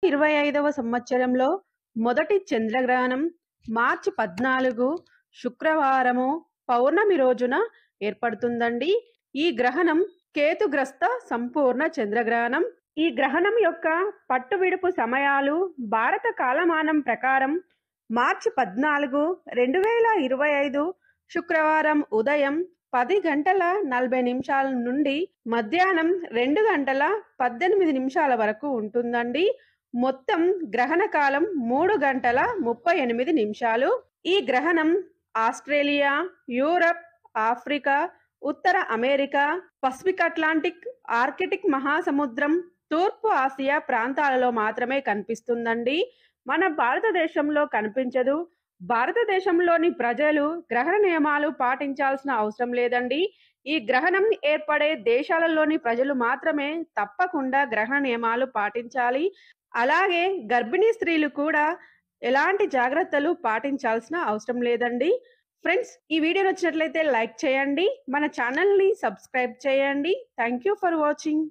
2025వ సంవత్సరంలో మొదటి చంద్రగ్రహణం మార్చి 14 శుక్రవారము పౌర్ణమి రోజున ఏర్పడుతుందండి. ఈ గ్రహణం కేతుగ్రస్త సంపూర్ణ చంద్రగ్రహణం. ఈ గ్రహణం యొక్క పట్టు విడుపు సమయాలు భారత కాలమానం ప్రకారం మార్చి 14, 2025 శుక్రవారం ఉదయం 10 గంటల 40 నిమిషాల నుండి మధ్యాహ్నం 2 గంటల 18 నిమిషాల వరకు ఉంటుందండి. మొత్తం గ్రహణ కాలం 3 గంటల 38 నిమిషాలు. ఈ గ్రహణం ఆస్ట్రేలియా, యూరప్, ఆఫ్రికా, ఉత్తర అమెరికా, పసిఫిక్ అట్లాంటిక్, ఆర్కిటిక్ మహాసముద్రం, తూర్పు ఆసియా ప్రాంతాలలో మాత్రమే కనిపిస్తుందండి. మన భారతదేశంలో కనిపించదు. భారతదేశంలోని ప్రజలు గ్రహణ నియమాలు పాటించాల్సిన అవసరం లేదండి. ఈ గ్రహణం ఏర్పడే దేశాలలోని ప్రజలు మాత్రమే తప్పకుండా గ్రహణ నియమాలు పాటించాలి. అలాగే గర్భిణీ స్త్రీలు కూడా ఎలాంటి జాగ్రత్తలు పాటించాల్సిన అవసరం లేదండి. ఫ్రెండ్స్, ఈ వీడియో నచ్చినట్లయితే లైక్ చేయండి, మన ఛానల్ని సబ్స్క్రైబ్ చేయండి. Thank you for watching.